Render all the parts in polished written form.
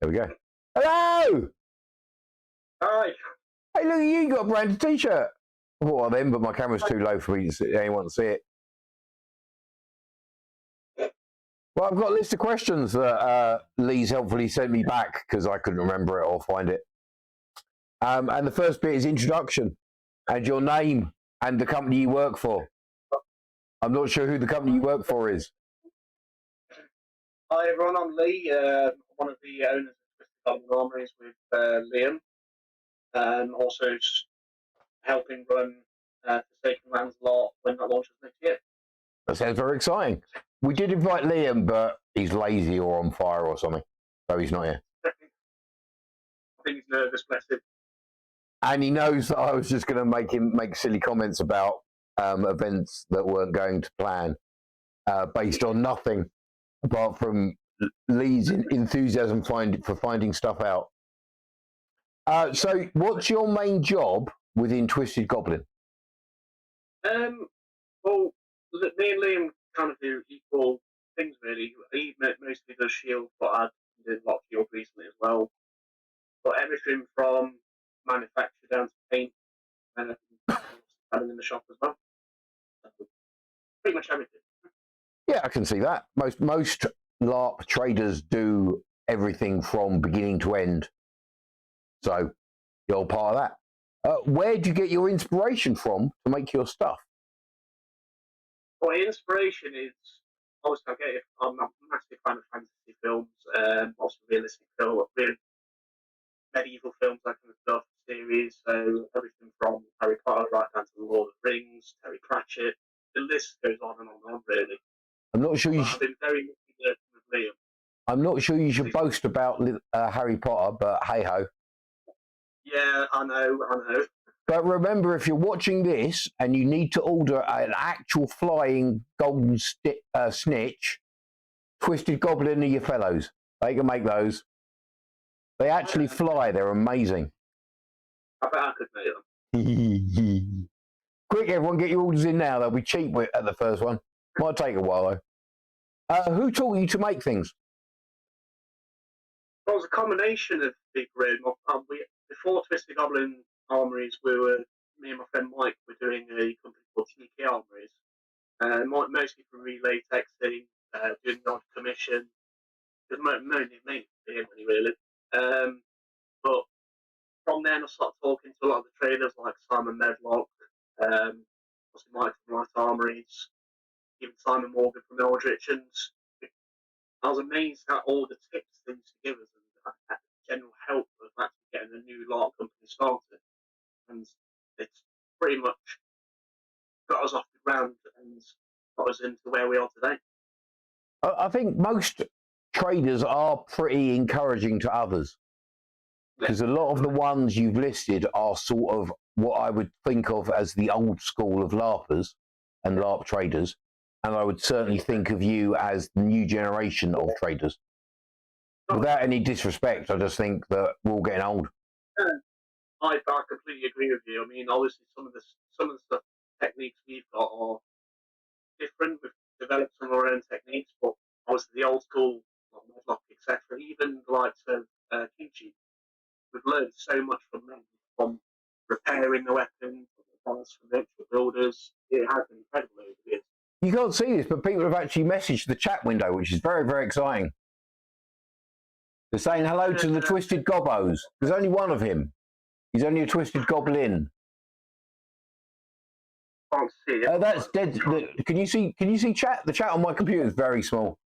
There we go. Hello! Hi. Hey, look at you got a branded t-shirt. What are them? But my camera's too low for me to see, anyone to see it. Well, I've got a list of questions that Lee's helpfully sent me back because I couldn't remember it or find it. And the first bit is introduction and your name and the company you work for. I'm not sure who the company you work for is. Hi everyone, I'm Lee, one of the owners of Goblin Armories with Liam, and also helping run Forsaken Lands lot when that launches next year. That sounds very exciting. We did invite Liam, but he's lazy or on fire or something, so he's not here. I think he's nervous, bless him. And he knows that I was just going to make silly comments about events that weren't going to plan based on nothing apart from Lee's enthusiasm for finding stuff out. So what's your main job within Twisted Goblin? Well, me and Liam kind of do equal things, really. He mostly does shield, but I've been doing a lot of shield recently as well. But everything from manufacture down to paint, and having in the shop as well. So, pretty much everything. Yeah, I can see that. Most LARP traders do everything from beginning to end. So you're part of that. Where do you get your inspiration from to make your stuff? Well, inspiration is obviously I'm a massive fan of fantasy films, also realistic films, medieval films, that kind of stuff, series. So everything from Harry Potter right down to the Lord of the Rings, Terry Pratchett. The list goes on and on and on, really. I'm not sure I've been very lucky with Liam. I'm not sure you should boast about Harry Potter, but hey ho. Yeah, I know. But remember, if you're watching this and you need to order an actual flying golden snitch, Twisted Goblin are your fellows. They can make those. They actually fly. They're amazing. I bet I could make them. Quick, everyone, get your orders in now. They'll be cheap at the first one. Might take a while, though. Who taught you to make things? Well, it was a combination of people. Before Twisted Goblin Armories, me and my friend Mike were doing a company called TK Armories. Mostly for relay texting, doing the odd commission. There's mainly really. But from then I started talking to a lot of the traders like Simon Medlock, Mike from Light Armories, even Simon Morgan from Eldritch, and I was amazed at all the tips they used to give us and general help of actually getting a new LARP company started. And it's pretty much got us off the ground and got us into where we are today. I think most traders are pretty encouraging to others, because a lot of the ones you've listed are sort of what I would think of as the old school of LARPers and LARP traders, and I would certainly think of you as the new generation of traders. Without any disrespect, I just think that we're all getting old. I completely agree with you. I mean, obviously, some of the techniques we've got are different. We've developed some of our own techniques, but obviously the old school, like Medlock, etc., even the likes of Kichi, we've learned so much from them, from repairing the weapons, from the extra builders. It has been incredible over the years. You can't see this, but people have actually messaged the chat window, which is very, very exciting. They're saying hello to the Twisted Gobbos. There's only one of him. He's only a Twisted Goblin. Can't see it. That's Dead. Can you see chat? The chat on my computer is very small.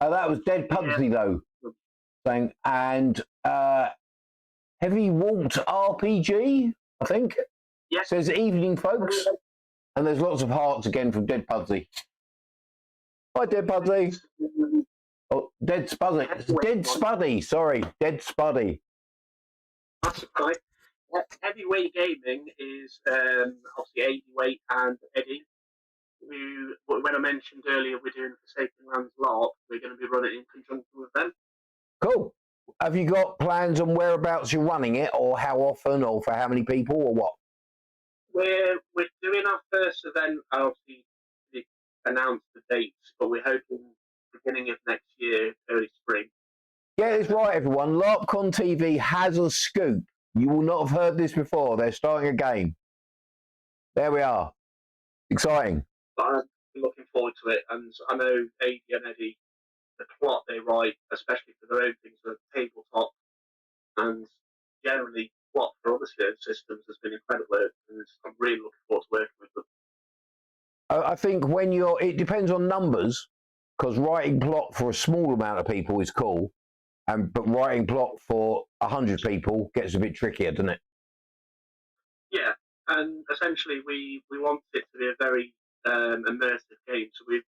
That was Dead Pugsy though, saying, and Heavy Walt RPG, I think. Yeah. Says evening, folks. And there's lots of hearts again from Dead Pugsy. Hi, Dead Pugsy. Oh, Dead Spuddy. Dead Spuddy. Sorry, Dead Spuddy. That's right. Heavyweight Gaming is obviously 80 Weight and Eddie, who, when I mentioned earlier we're doing Forsaken Lands LARP, we're going to be running in conjunction with them. Cool. Have you got plans on whereabouts you're running it, or how often, or for how many people, or what? We're doing our first event, obviously announced the dates, but we're hoping beginning of next year, early spring. Get this right, everyone. LARPCon TV has a scoop. You will not have heard this before. They're starting a game. There we are. Exciting. But I'm looking forward to it, and I know AD and Eddie, the plot they write, especially for their own things, the tabletop, and generally plot for other systems has been incredible, and I'm really looking forward to working with them. I think when it depends on numbers, because writing plot for a small amount of people is cool, but writing plot for 100 people gets a bit trickier, doesn't it? Yeah, and essentially we want it to be a very immersive game, so we've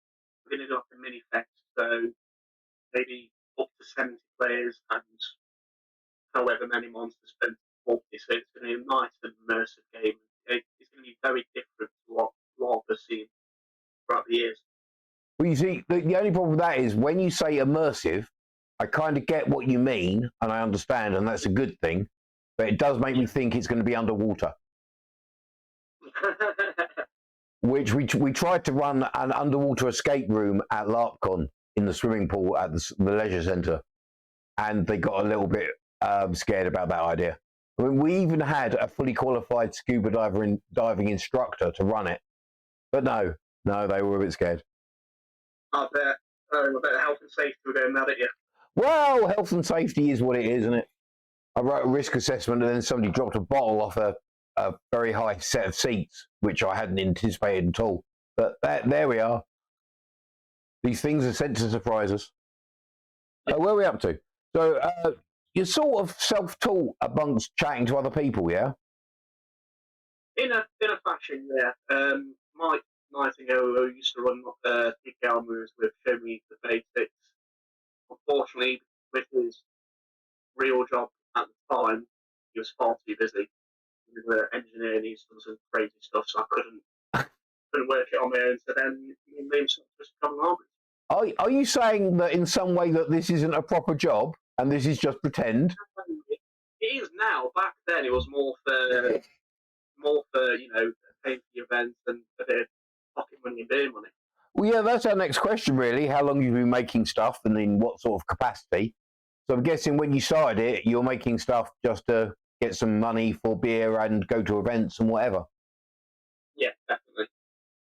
been in like a mini fest, so maybe up to 70 players and however many monsters spent 40, so it's going to be a nice and immersive game. It's going to be very different to what LARP has seen throughout the years. Well, you see, the only problem with that is when you say immersive, I kind of get what you mean, and I understand, and that's a good thing, but it does make me think it's going to be underwater. Which we tried to run an underwater escape room at LARPCon in the swimming pool at the leisure centre, and they got a little bit scared about that idea. I mean, we even had a fully qualified scuba diving instructor to run it, but no, they were a bit scared. I bet health and safety were going mad at you. Well, health and safety is what it is, isn't it? I wrote a risk assessment, and then somebody dropped a bottle off a very high set of seats, which I hadn't anticipated at all. But there we are. These things are sent to surprise us. Where are we up to? So you're sort of self-taught amongst chatting to other people, yeah? In a fashion, yeah. Mike Nightingale, who used to run TKR moves with, showed me the basics. Unfortunately, with his real job at the time, he was far too busy. He was an engineer and he's done some crazy stuff, so I couldn't work it on my own. So then me and Liam just become armies. Are you saying that in some way that this isn't a proper job and this is just pretend? It is now. Back then, it was more for paying for the events and a bit of pocket money and beer money. Well, yeah, that's our next question, really. How long you've been making stuff and in what sort of capacity? So I'm guessing when you started it, you're making stuff just to get some money for beer and go to events and whatever. Yeah, definitely.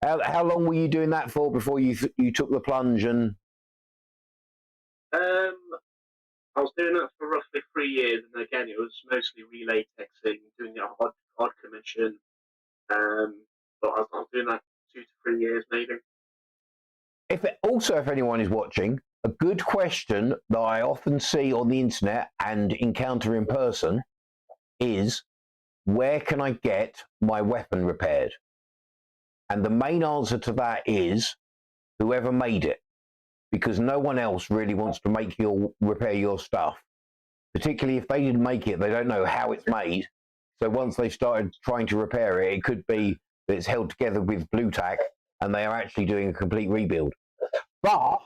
How long were you doing that for before you took the plunge? And I was doing that for roughly 3 years, and again, it was mostly relay texting, doing the odd commission. But I was doing that 2 to 3 years, maybe. if anyone is watching, a good question that I often see on the internet and encounter in person is, where can I get my weapon repaired? And the main answer to that is whoever made it, because no one else really wants to repair your stuff, particularly if they didn't make it. They don't know how it's made. So once they started trying to repair it, it could be that it's held together with blue tack and they are actually doing a complete rebuild. But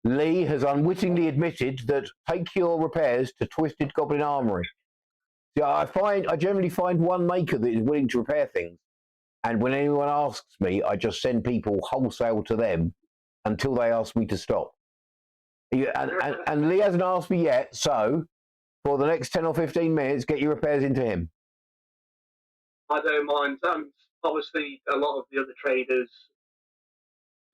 Lee has unwittingly admitted that take your repairs to Twisted Goblin Armory. See, I generally find one maker that is willing to repair things, and when anyone asks me, I just send people wholesale to them until they ask me to stop. And Lee hasn't asked me yet, so for the next 10 or 15 minutes, get your repairs into him. I don't mind. Obviously, a lot of the other traders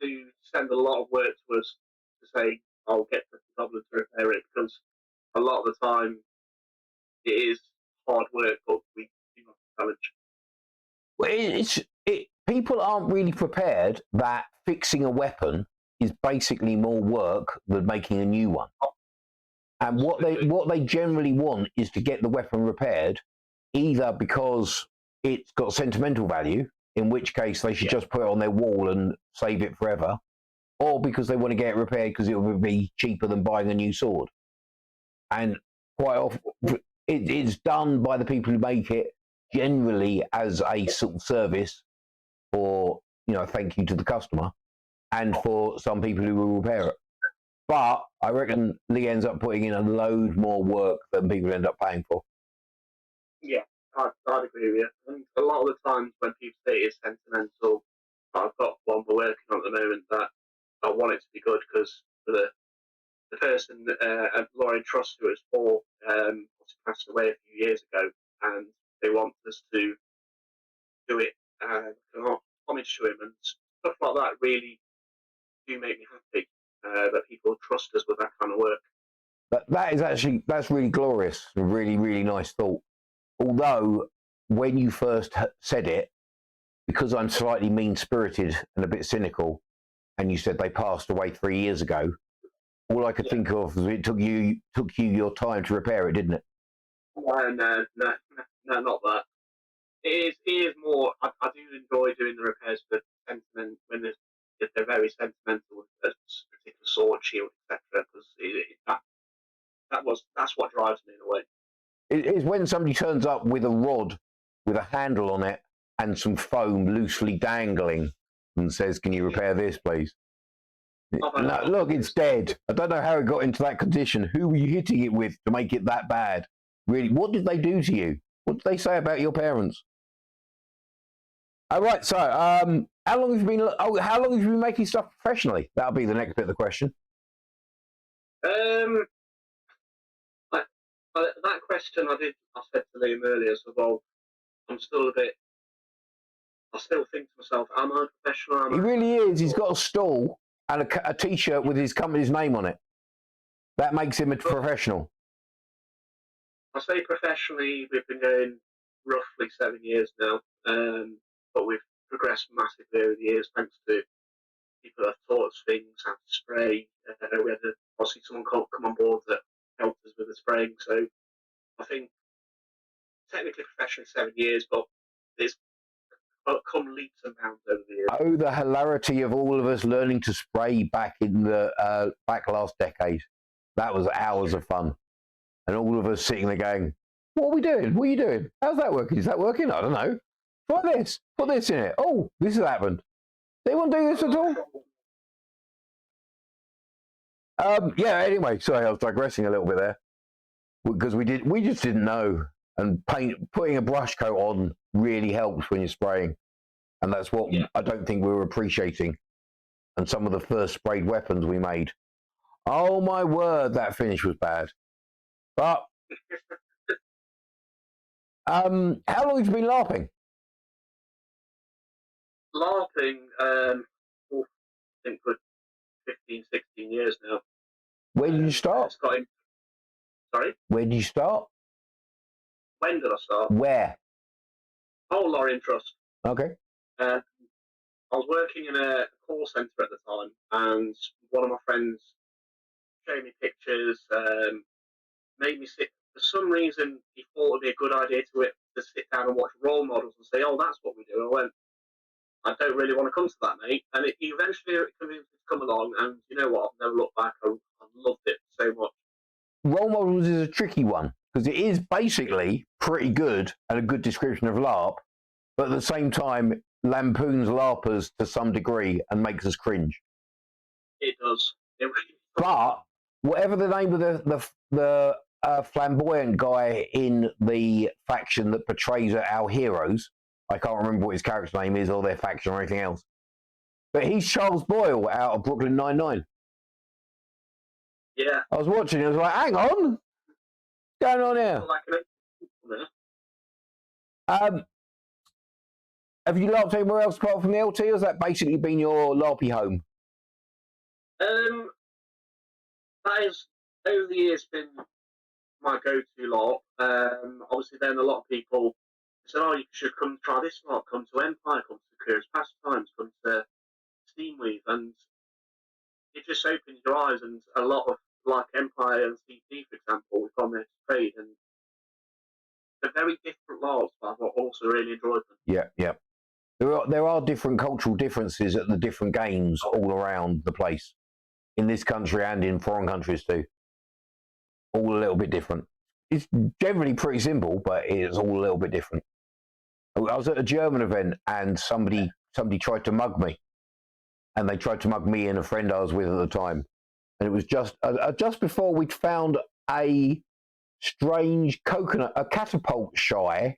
do send a lot of work to us to say, I'll get the Goblin to repair it, because a lot of the time it is hard work, but we do not challenge. Well, people aren't really prepared that fixing a weapon is basically more work than making a new one. And what they generally want is to get the weapon repaired, either because it's got sentimental value, in which case they should just put it on their wall and save it forever, or because they want to get it repaired because it would be cheaper than buying a new sword. And quite often it's done by the people who make it, generally as a sort of service for, thank you to the customer, and for some people who will repair it. But I reckon Lee ends up putting in a load more work than people end up paying for. Yeah, I'd agree with you. And a lot of the times when people say it's sentimental, I've got one we're working on at the moment that I want it to be good because for the the person, Lauren Trust, who was for, passed away a few years ago, and they want us to do it, homage to him, and stuff like that really do make me happy, that people trust us with that kind of work. That's really glorious, a really, really nice thought. Although, when you first said it, because I'm slightly mean-spirited and a bit cynical, and you said they passed away 3 years ago, all I could think of was it took you your time to repair it, didn't it? No, not that. It is more. I do enjoy doing the repairs for sentiment when they're very sentimental, a particular sword, shield, etc. Because that's what drives me in a way. It is when somebody turns up with a rod with a handle on it and some foam loosely dangling and says, "Can you repair this, please?" No, look, it's dead. I don't know how it got into that condition. Who were you hitting it with to make it that bad? Really, what did they do to you? What did they say about your parents? All right, so how long have you been? Oh, how long have you been making stuff professionally? That'll be the next bit of the question. That question I said to Liam earlier. So, well, I'm still a bit. I still think to myself, am I a professional? He really is. He's got a stall and a T-shirt with his company's name on it. That makes him a professional. I say professionally, we've been going roughly 7 years now, but we've progressed massively over the years thanks to people that have taught us things, how to spray. We had obviously someone come on board that helped us with the spraying. So I think technically professionally 7 years, but it's come leaps and bounds over the years. Oh, the hilarity of all of us learning to spray back in the back last decade. That was hours of fun. And all of us sitting there going, "What are we doing? What are you doing? How's that working? Is that working? I don't know. Try this. Put this in it. Oh, this has happened. Does anyone do this at all?" Yeah, anyway, sorry, I was digressing a little bit there. Because we just didn't know. And putting a brush coat on really helps when you're spraying. And that's what I don't think we were appreciating. And some of the first sprayed weapons we made. Oh my word, that finish was bad. But how long have you been LARPing? LARPing, I think for 15, 16 years now. Where did you start? Sorry? Where did you start? When did I start? Where? Oh, Lauren Trust. Okay. I was working in a call centre at the time, and one of my friends showed me pictures, made me sit. For some reason, he thought it'd be a good idea to sit down and watch role models and say, "Oh, that's what we do." And I went, "I don't really want to come to that, mate." And he eventually convinced me to come along, and you know what? I've never looked back. I loved it so much. Role models is a tricky one because it is basically pretty good and a good description of LARP, but at the same time lampoons LARPers to some degree and makes us cringe. It does. But whatever the name of the flamboyant guy in the faction that portrays our heroes, I can't remember what his character name is or their faction or anything else, but he's Charles Boyle out of Brooklyn Nine-Nine. Yeah. I was watching it, I was like, hang on, what's going on here? Have you LARPed anywhere else apart from the LT, or has that basically been your LARPy home? That has, over the years, been my go-to LARP. Obviously, then a lot of people said, "Oh, you should come try this LARP. Come to Empire, come to Curious Pastimes, come to Steamweave," and it just opens your eyes. And a lot of, like Empire and CP, for example, we've gone there to trade, and they're very different LARPs, but I've also really enjoyed them. Yeah. There are different cultural differences at the different games all around the place, in this country and in foreign countries too. All a little bit different. It's generally pretty simple, but it's all a little bit different. I was at a German event and somebody tried to mug me, and they tried to mug me and a friend I was with at the time, and it was just before we'd found a strange a catapult shy,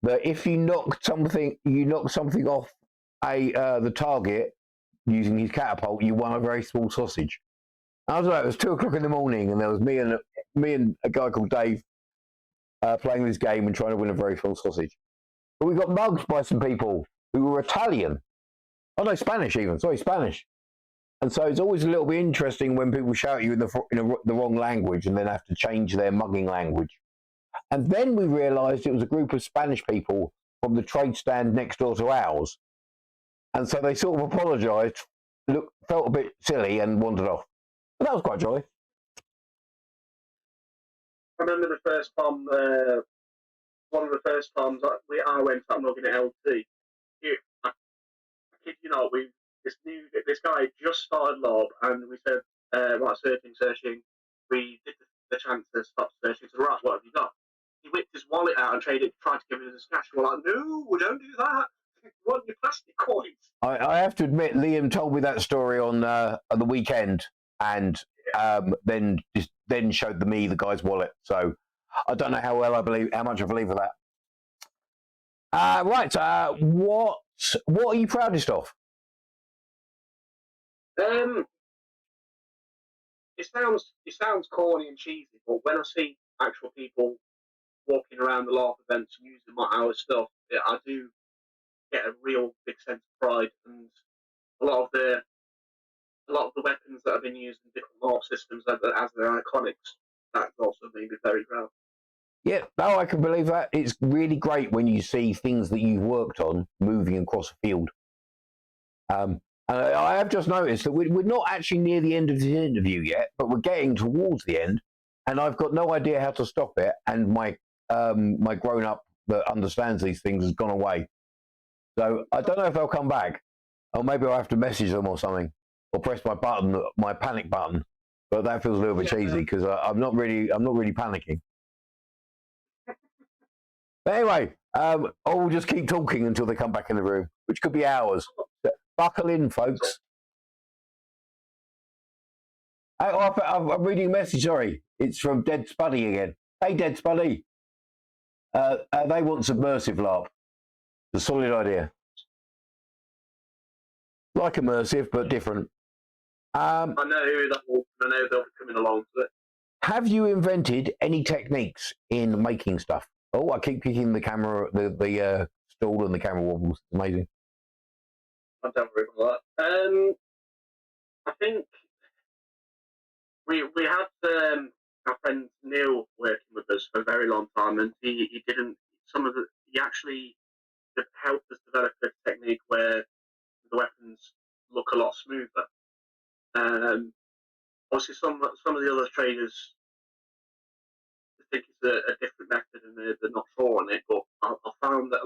that if you knock something off the target using his catapult, you won a very small sausage. I don't know. It was 2 o'clock in the morning, and there was me and a guy called Dave playing this game and trying to win a very full sausage. But we got mugged by some people who were Italian. Oh no, Spanish even. Sorry, Spanish. And so it's always a little bit interesting when people shout at you in the wrong language and then have to change their mugging language. And then we realised it was a group of Spanish people from the trade stand next door to ours. And so they sort of apologised, felt a bit silly, and wandered off. But that was quite jolly. I remember the first time, one of the first times I went up mugging at LT. I kid you not, this guy just started lob, and we said, right, searching. We did the chance to stop searching. So, right, what have you got? He whipped his wallet out and tried to give us a scratch. We're like, no, don't do that. We want your plastic coins. I have to admit, Liam told me that story on the weekend, and then showed me the guy's wallet. So I don't know how much I believe of that. Right, what are you proudest of? It sounds corny and cheesy, but when I see actual people walking around the LARP events and using our stuff, I do get a real big sense of pride. And a lot of the weapons that have been used in different LARP systems as their iconics, that's also made me very proud. Yeah, no, I can believe that. It's really great when you see things that you've worked on moving across a field. And I have just noticed that we're not actually near the end of the interview yet, but we're getting towards the end, and I've got no idea how to stop it. And my grown-up that understands these things has gone away. So I don't know if they'll come back, or maybe I'll have to message them or something, or press my panic button. But that feels a little bit cheesy because I'm not really panicking. But anyway, I'll just keep talking until they come back in the room, which could be hours. Buckle in, folks. I'm reading a message, sorry. It's from Dead Spuddy again. Hey, Dead Spuddy. They want submersive LARP. It's a solid idea. Like immersive, but different. I know they'll be coming along to it. Have you invented any techniques in making stuff? Oh, I keep kicking the camera, the stool, and the camera wobbles. It's amazing. I don't worry about that. I think we had our friend Neil working with us for a very long time, and he actually helped us develop a technique where the weapons look a lot smoother. Obviously, some of the other traders think it's a different method and they're not sure on it, but I found that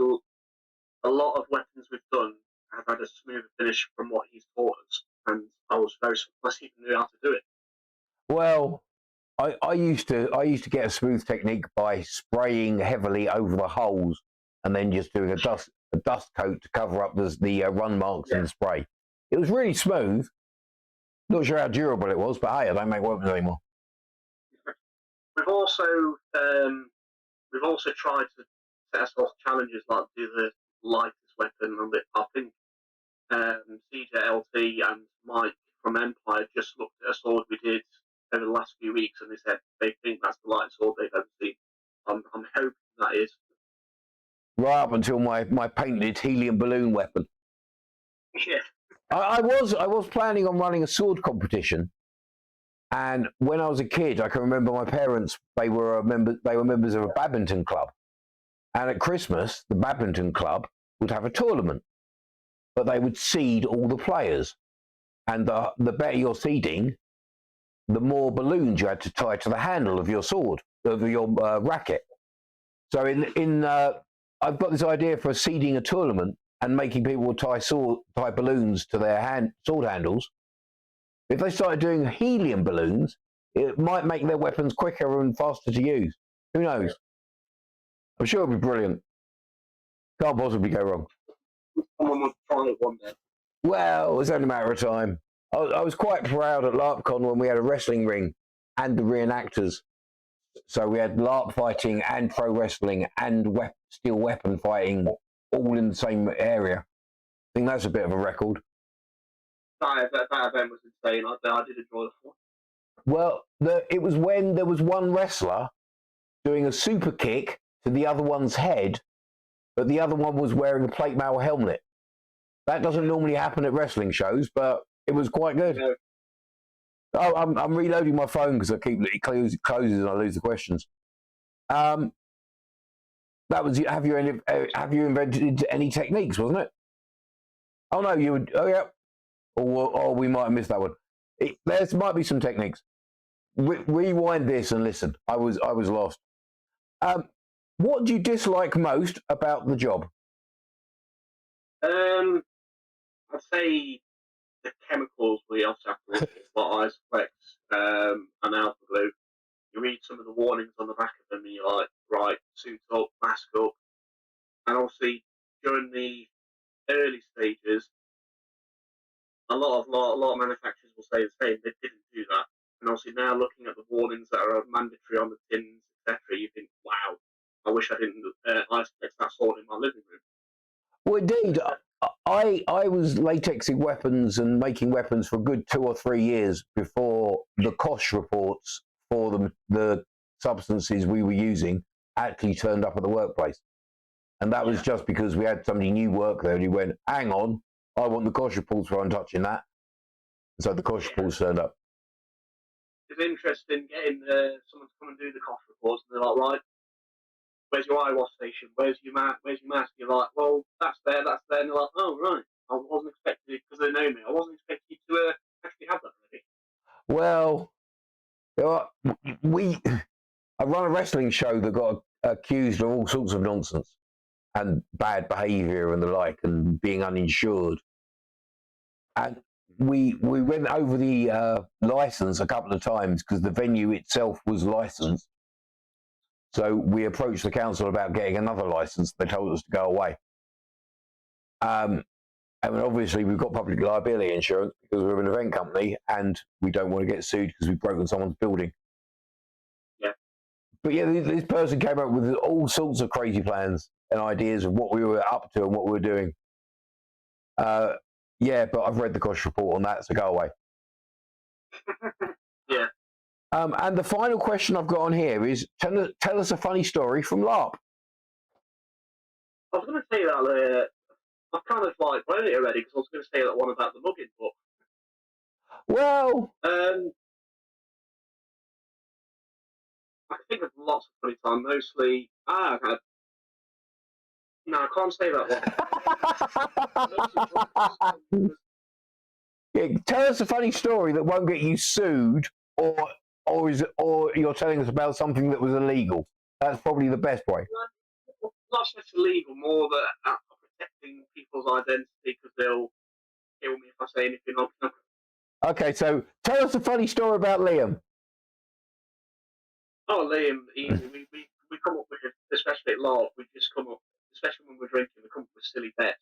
a lot of weapons we've done have had a smoother finish from what he's taught us, and I was very surprised he even knew how to do it. Well, I used to get a smooth technique by spraying heavily over the holes and then just doing a dust coat to cover up the run marks in the spray. It was really smooth. Not sure how durable it was, but hey, I don't make weapons anymore. We've also tried to set ourselves challenges like do the lightest weapon, and I think CJ LT and Mike from Empire just looked at a sword we did over the last few weeks, and they said they think that's the lightest sword they've ever seen. I'm hoping that is. Right up until my painted helium balloon weapon. Yeah. I was planning on running a sword competition, and when I was a kid, I can remember my parents. They were members of a badminton club, and at Christmas, the badminton club would have a tournament, but they would seed all the players, and the better your seeding, the more balloons you had to tie to the handle of your sword, of your racket. So I've got this idea for seeding a tournament and making people tie balloons to their sword handles. If they started doing helium balloons, it might make their weapons quicker and faster to use. Who knows? I'm sure it'll be brilliant. Can't possibly go wrong. Someone would try it one day. Well, it's only a matter of time. I was quite proud at LARPCon when we had a wrestling ring and the reenactors. So we had LARP fighting and pro wrestling and steel weapon fighting all in the same area. I think that's a bit of a record. That event was insane. I did enjoy the one. Well, it was when there was one wrestler doing a super kick to the other one's head, but the other one was wearing a plate mail helmet. That doesn't normally happen at wrestling shows, but it was quite good. Yeah. Oh, I'm reloading my phone because it closes and I lose the questions. That was have you invented any techniques, wasn't it? Oh no, you would. Oh yeah. Or we might have missed that one. There might be some techniques. Rewind this and listen. I was lost. What do you dislike most about the job? I'd say the chemicals we also have to look at, like Isoflex and Alpha Glue. You read some of the warnings on the back of them, and you're like, right, suit up, mask up. And obviously, during the early stages, a lot of manufacturers will say the same. They didn't do that. And obviously now looking at the warnings that are mandatory on the tins, etc., you think, wow, I wish I didn't Isoflex that sort in my living room. Well, indeed, I was latexing weapons and making weapons for a good 2 or 3 years before the COSH reports for the substances we were using actually turned up at the workplace. And that was just because we had somebody new work there and he went, hang on, I want the COSH reports for untouching that. And so the COSH reports turned up. It's interesting getting someone to come and do the COSH reports, and they're like, right, where's your eyewash station? Where's your mask? You're like, well, that's there. And they're like, oh, right. I wasn't expecting it, because they know me. I wasn't expecting you to actually have that already. Well, I run a wrestling show that got accused of all sorts of nonsense and bad behaviour and the like, and being uninsured. And we went over the license a couple of times because the venue itself was licensed. So we approached the council about getting another license. They told us to go away. And obviously we've got public liability insurance because we're an event company and we don't want to get sued because we've broken someone's building. Yeah. But yeah, this person came up with all sorts of crazy plans and ideas of what we were up to and what we were doing. Yeah, but I've read the COSH report on that, so go away. Yeah. And the final question I've got on here is, tell us a funny story from LARP. I was going to say that I've kind of like read it already because I was going to say that one about the mugging book. Well, I can think of lots of funny times. Mostly, no, I can't say that one. Yeah, tell us a funny story that won't get you sued, or you're telling us about something that was illegal. That's probably the best way. Not so much illegal, more that protecting people's identity because they'll kill me if I say anything on them. Okay, so tell us a funny story about Liam. Oh, Liam, easy. We come up with, especially at LARP, we just come up, especially when we're drinking, we come up with silly bets.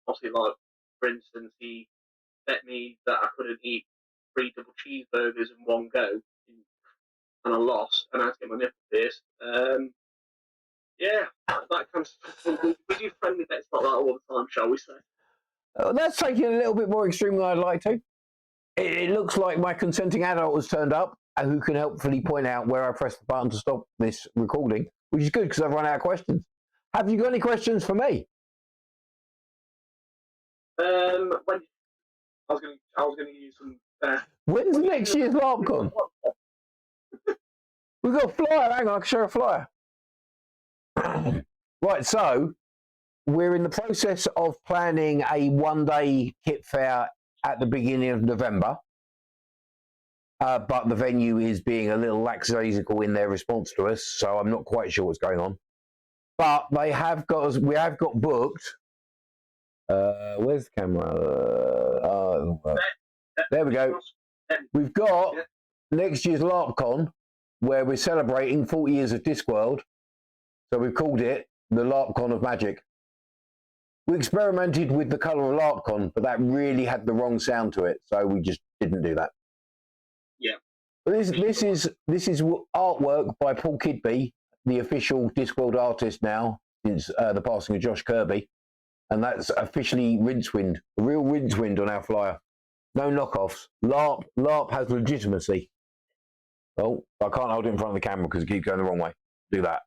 Obviously, like, for instance, he bet me that I couldn't eat 3 double cheeseburgers in one go, and I lost, and I had to get my nipple pierced. Yeah, that kind of stuff. We do friendly bets like that all the time, shall we say? That's taking it a little bit more extreme than I'd like to. It looks like my consenting adult has turned up, who can helpfully point out where I pressed the button to stop this recording, which is good because I've run out of questions. Have you got any questions for me? When I was going to use some. When's next year's LARPCon? We've got a flyer. Hang on, I can show a flyer. Right, so we're in the process of planning a one-day kit fair at the beginning of November. But the venue is being a little lackadaisical in their response to us, so I'm not quite sure what's going on. But we have got booked. Where's the camera? There we go. We've got next year's LARPCon, where we're celebrating 40 years of Discworld. So we've called it the LARPCon of Magic. We experimented with the colour of LARPCon, but that really had the wrong sound to it, so we just didn't do that. Yeah. But this is artwork by Paul Kidby, the official Discworld artist now since the passing of Josh Kirby, and that's officially Rincewind, a real Rincewind on our flyer. No knockoffs. LARP has legitimacy. Oh, I can't hold it in front of the camera because it keeps going the wrong way. Do that.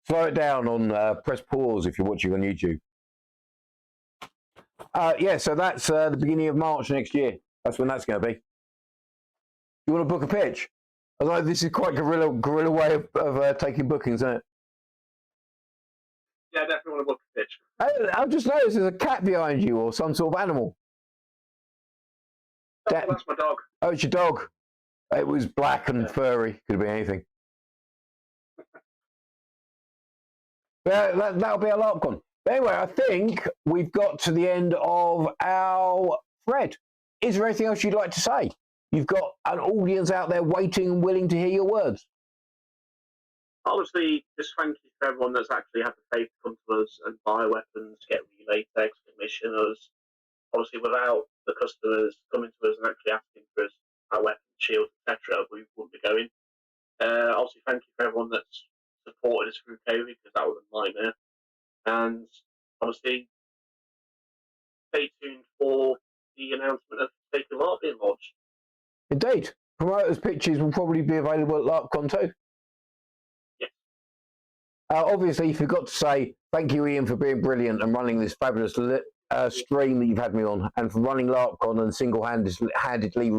Slow it down on press pause if you're watching on YouTube. Yeah, so that's the beginning of March next year. That's when that's going to be. You want to book a pitch? Although this is quite guerrilla way of taking bookings, isn't it? Yeah, definitely want to book a pitch. I've just noticed there's a cat behind you or some sort of animal. That's my dog. Oh, it's your dog. It was black and furry. Could have been anything. That'll be a LARPCon. But anyway, I think we've got to the end of our thread. Is there anything else you'd like to say? You've got an audience out there waiting and willing to hear your words. Obviously, just thank you to everyone that's actually had the faith to come to us and buy weapons, get relatex, commission us. Obviously, without the customers coming to us and actually asking for us our weapons, shields, etc., we wouldn't be going. Obviously, thank you for everyone that's supported us through COVID, because that was a nightmare. And obviously, stay tuned for the announcement of Taken LARP being launched. Indeed. Promoters' pitches will probably be available at LARPCon too. Yes. Obviously, you forgot to say thank you, Ian, for being brilliant and running this fabulous stream that you've had me on, and for running LARPCon and single-handedly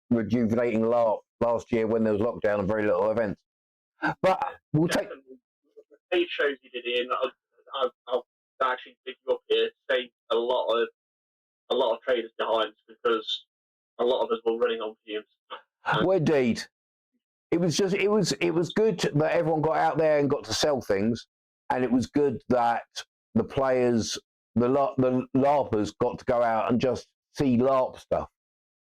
rejuvenating LARP last year when there was lockdown and very little events. But we'll take... The 8 shows you did, Ian, I'll actually pick you up here, saved a lot of traders behind, because a lot of us were running on fumes. Well, indeed. It was good that everyone got out there and got to sell things, and it was good that the players, the LARPers, got to go out and just see LARP stuff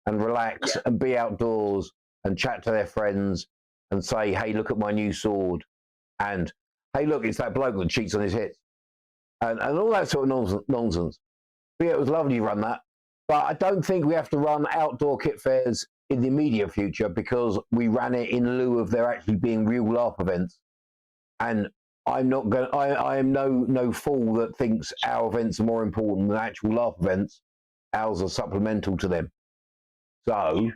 and relax and be outdoors and chat to their friends and say, hey, look at my new sword, and hey, look, it's that bloke that cheats on his hits, and all that sort of nonsense. But yeah, it was lovely to run that. But I don't think we have to run outdoor kit fairs in the immediate future, because we ran it in lieu of there actually being real LARP events. And I'm not going. I am no fool that thinks our events are more important than actual LARP events. Ours are supplemental to them. So,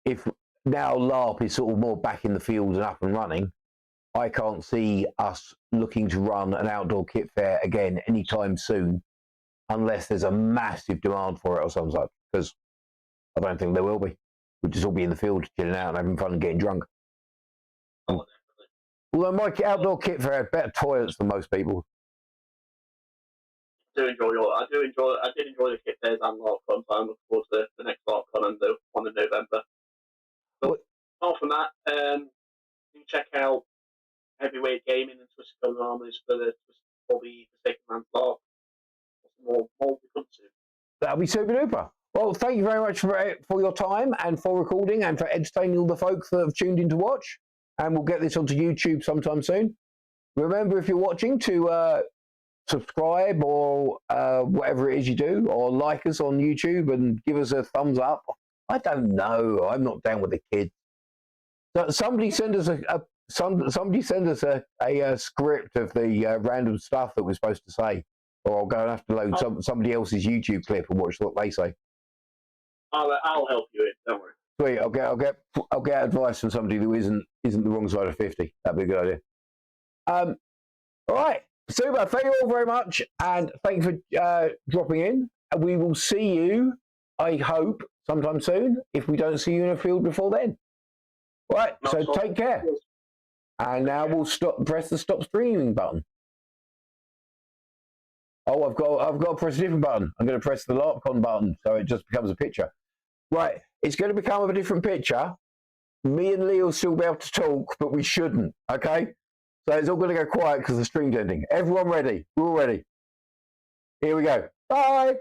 if now LARP is sort of more back in the field and up and running, I can't see us looking to run an outdoor kit fair again anytime soon, unless there's a massive demand for it or something, because I don't think there will be. We'll just all be in the field chilling out and having fun and getting drunk. Although my outdoor kit fair had better toilets than most people. I did enjoy the kit fairs and LARPCon, so I'm looking forward to the next LARPCon and the one in November. But apart from that, you can check out Heavyweight Gaming and Twisted Golden Armors for the Forsaken Man's LARP. More to come to. That'll be super duper. Well, thank you very much for your time and for recording and for entertaining all the folks that have tuned in to watch. And we'll get this onto YouTube sometime soon. Remember, if you're watching, to subscribe or whatever it is you do, or like us on YouTube and give us a thumbs up. I don't know. I'm not down with the kids. So somebody send us somebody send us a script of the random stuff that we're supposed to say, or I'll go and have to load somebody else's YouTube clip and watch what they say. I'll help you in. Don't worry. Sweet. I'll get advice from somebody who isn't the wrong side of 50. That'd be a good idea. All right. Super. Thank you all very much, and thank you for dropping in. We will see you, I hope, sometime soon. If we don't see you in a field before then. All right. So take care. And now we'll press the stop streaming button. Oh, I've got to press a different button. I'm going to press the LARPCon button, so it just becomes a picture. Right, it's going to become a different picture. Me and Lee will still be able to talk, but we shouldn't, okay? So it's all going to go quiet because the stream's ending. Everyone ready? We're all ready. Here we go. Bye.